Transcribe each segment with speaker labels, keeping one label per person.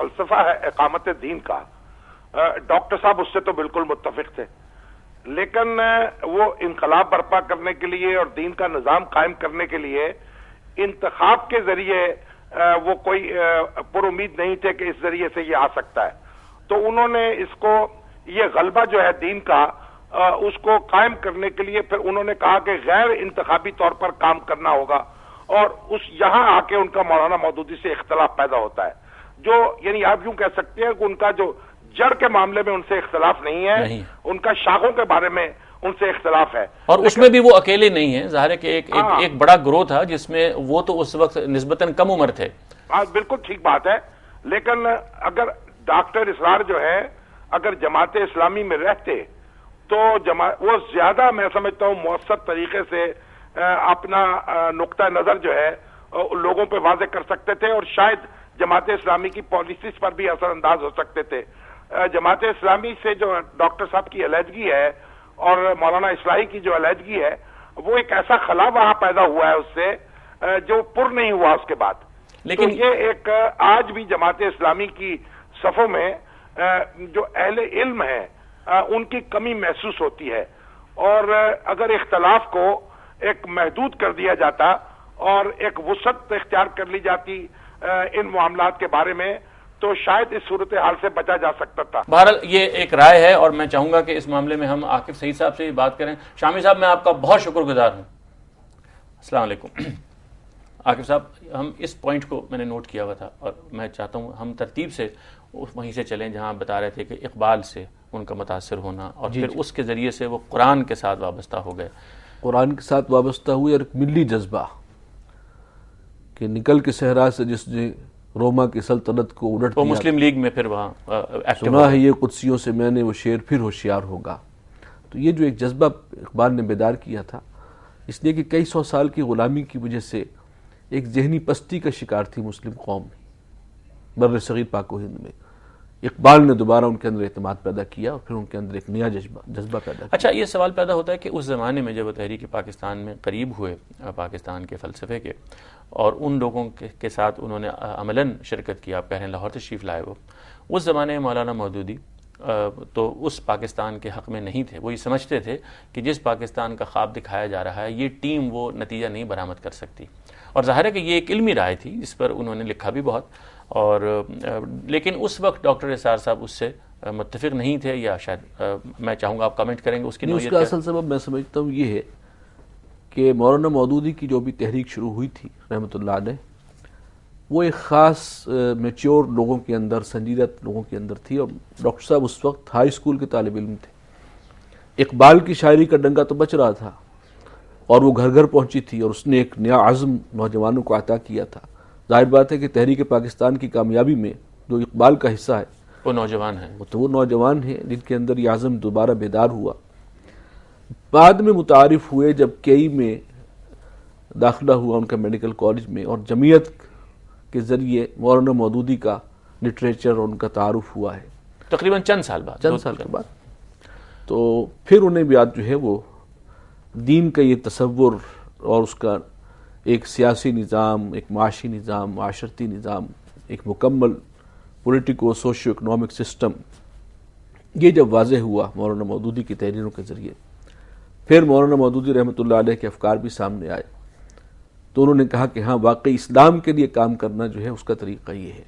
Speaker 1: فلسفہ ہے اقامت دین کا، ڈاکٹر صاحب اس سے تو بالکل متفق تھے، لیکن وہ انقلاب برپا کرنے کے لیے اور دین کا نظام قائم کرنے کے لیے انتخاب کے ذریعے وہ کوئی پر امید نہیں تھے کہ اس ذریعے سے یہ آ سکتا ہے. تو انہوں نے اس کو، یہ غلبہ جو ہے دین کا، اس کو قائم کرنے کے لیے پھر انہوں نے کہا کہ غیر انتخابی طور پر کام کرنا ہوگا، اور یہاں آ کے ان کا مولانا مودودی سے اختلاف پیدا ہوتا ہے، جو یعنی آپ یوں کہہ سکتے ہیں کہ ان کا جو جڑ کے معاملے میں ان سے اختلاف نہیں ہے، ان کا شاخوں کے بارے میں ان سے اختلاف ہے.
Speaker 2: اور اس میں بھی وہ اکیلے نہیں ہیں، ظاہر ہے کہ ایک بڑا گروہ تھا جس میں وہ تو اس وقت نسبتاً کم عمر تھے.
Speaker 1: بالکل ٹھیک بات ہے، لیکن اگر ڈاکٹر اسرار جو ہے اگر جماعت اسلامی میں رہتے تو وہ زیادہ میں سمجھتا ہوں مؤثر طریقے سے اپنا نقطہ نظر جو ہے لوگوں پہ واضح کر سکتے تھے، اور شاید جماعت اسلامی کی پالیسیز پر بھی اثر انداز ہو سکتے تھے. جماعت اسلامی سے جو ڈاکٹر صاحب کی علیحدگی ہے اور مولانا اصلاحی کی جو علیحدگی ہے، وہ ایک ایسا خلا وہاں پیدا ہوا ہے اس سے جو پر نہیں ہوا اس کے بعد. لیکن یہ ایک آج بھی جماعت اسلامی کی صفوں میں جو اہل علم ہیں ان کی کمی محسوس ہوتی ہے، اور اگر اختلاف کو ایک محدود کر دیا جاتا اور ایک وسعت اختیار کر لی جاتی ان معاملات کے بارے میں تو شاید اس صورتحال سے بچا جا سکتا تھا.
Speaker 2: بہرحال یہ ایک رائے ہے، اور میں چاہوں گا کہ اس معاملے میں ہم عاقب سعید صاحب سے بات کریں. شامی صاحب میں آپ کا بہت شکر گزار ہوں. السلام علیکم. عاقب صاحب، ہم اس پوائنٹ کو میں نے نوٹ کیا ہوا تھا، اور میں چاہتا ہوں ہم ترتیب سے وہیں سے چلیں جہاں آپ بتا رہے تھے کہ اقبال سے ان کا متاثر ہونا، اور پھر اس کے ذریعے سے وہ قرآن کے ساتھ وابستہ ہو گئے.
Speaker 3: قرآن کے ساتھ وابستہ ہوئے، اور ایک ملی جذبہ کہ نکل کے صحرا سے جس نے روما کی سلطنت کو الٹ دیا،
Speaker 2: وہ مسلم لیگ میں پھر وہاں
Speaker 3: سنا ہے یہ قدسیوں سے میں نے وہ شیر پھر ہوشیار ہوگا. تو یہ جو ایک جذبہ اقبال نے بیدار کیا تھا، اس لیے کہ کئی سو سال کی غلامی کی وجہ سے ایک ذہنی پستی کا شکار تھی مسلم قوم بر صغیر پاک و ہند میں. اقبال نے دوبارہ ان کے اندر اعتماد پیدا کیا، اور پھر ان کے اندر ایک نیا جذبہ پیدا کیا.
Speaker 2: اچھا، یہ سوال پیدا ہوتا ہے کہ اس زمانے میں جب وہ تحریک پاکستان میں قریب ہوئے پاکستان کے فلسفے کے، اور ان لوگوں کے ساتھ انہوں نے عملاً شرکت کی، آپ کہہ رہے ہیں لاہور تشریف لائے، وہ اس زمانے میں مولانا مودودی تو اس پاکستان کے حق میں نہیں تھے. وہ یہ سمجھتے تھے کہ جس پاکستان کا خواب دکھایا جا رہا ہے یہ ٹیم وہ نتیجہ نہیں برآمد کر سکتی. اور ظاہر ہے کہ یہ ایک علمی رائے تھی جس پر انہوں نے لکھا بھی بہت، اور لیکن اس وقت ڈاکٹر اسرار صاحب اس سے متفق نہیں تھے، یا شاید میں چاہوں گا آپ کمنٹ کریں گے اس کی نوعیت.
Speaker 3: اس کا اصل سبب میں سمجھتا ہوں یہ ہے کہ مولانا مودودی کی جو بھی تحریک شروع ہوئی تھی رحمۃ اللہ علیہ، وہ ایک خاص میچور لوگوں کے اندر، سنجیدہ لوگوں کے اندر تھی، اور ڈاکٹر صاحب اس وقت ہائی اسکول کے طالب علم تھے. اقبال کی شاعری کا ڈنگا تو بچ رہا تھا، اور وہ گھر گھر پہنچی تھی، اور اس نے ایک نیا عزم نوجوانوں کو عطا کیا تھا. ظاہر بات ہے کہ تحریک پاکستان کی کامیابی میں جو اقبال کا حصہ ہے
Speaker 2: وہ نوجوان ہیں،
Speaker 3: وہ نوجوان ہیں جن کے اندر یہ عزم دوبارہ بیدار ہوا. بعد میں متعارف ہوئے جب کئی میں داخلہ ہوا ان کا میڈیکل کالج میں، اور جمعیت کے ذریعے مولانا مودودی کا لٹریچر اور ان کا تعارف ہوا ہے
Speaker 2: تقریباً چند سال کے بعد.
Speaker 3: تو پھر انہیں بھی آج جو ہے وہ دین کا یہ تصور اور اس کا ایک سیاسی نظام، ایک معاشی نظام، معاشرتی نظام، ایک مکمل پولیٹیکو سوشیو اکنامک سسٹم، یہ جب واضح ہوا مولانا مودودی کی تحریروں کے ذریعے، پھر مولانا مودودی رحمۃ اللہ علیہ کے افکار بھی سامنے آئے. تو انہوں نے کہا کہ ہاں واقعی اسلام کے لیے کام کرنا جو ہے اس کا طریقہ یہ ہے.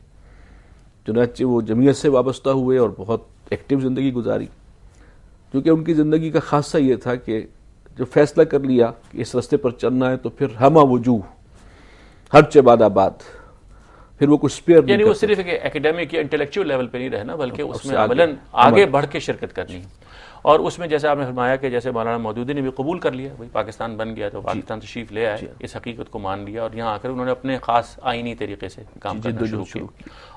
Speaker 3: چنانچہ وہ جمعیت سے وابستہ ہوئے اور بہت ایکٹیو زندگی گزاری، کیونکہ ان کی زندگی کا خاصہ یہ تھا کہ جب فیصلہ کر لیا کہ اس راستے پر چلنا ہے تو پھر ہمہ وجوہ ہر چباد آباد، پھر وہ کچھ سپیئر نہیں،
Speaker 2: یعنی وہ صرف ایک اکیڈیمک یا انٹلیکچوئل لیول پہ نہیں رہنا بلکہ اس میں عملاً آگے بڑھ کے شرکت کرنی. اور اس میں جیسے آپ نے فرمایا کہ جیسے مولانا مودودی نے بھی قبول کر لیا، بھائی پاکستان بن گیا تو پاکستان تشریف لے آئے، اس حقیقت کو مان لیا، اور یہاں آ کر انہوں نے اپنے خاص آئینی طریقے سے کام کرنا شروع کیا.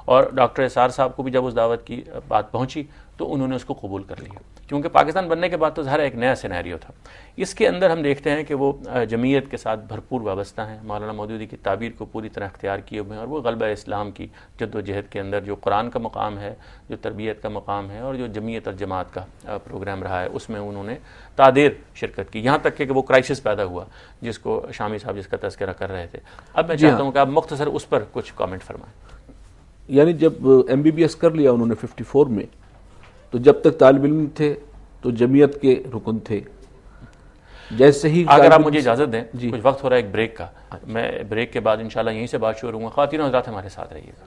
Speaker 2: اور ڈاکٹر اسرار صاحب کو بھی جب اس دعوت کی بات پہنچی تو انہوں نے اس کو قبول کر لیا، کیونکہ پاکستان بننے کے بعد تو ظاہر ایک نیا سینیریو تھا. اس کے اندر ہم دیکھتے ہیں کہ وہ جمعیت کے ساتھ بھرپور وابستہ ہیں، مولانا مودودی کی تعبیر کو پوری طرح اختیار کیے ہوئے ہیں، اور وہ غلبہ اسلام کی جد و جہد کے اندر جو قرآن کا مقام ہے، جو تربیت کا مقام ہے، اور جو جمعیت اور جماعت کا پروگرام رہا ہے، اس میں انہوں نے تادیر شرکت کی، یہاں تک کہ وہ کرائسس پیدا ہوا جس کو شامی صاحب جس کا تذکرہ کر رہے تھے. اب میں چاہتا ہوں کہ آپ مختصر اس پر کچھ کامنٹ فرمائیں.
Speaker 3: یعنی جب MBBS کر لیا انہوں نے 54 میں، تو جب تک طالب علم تھے تو جمعیت کے رکن تھے. جیسے ہی
Speaker 2: اگر آپ مجھے اجازت دیں، کچھ وقت ہو رہا ہے ایک بریک کا، میں بریک کے بعد انشاءاللہ یہیں سے بات شروع ہوں گا. خواتین و حضرات ہمارے ساتھ رہیے گا.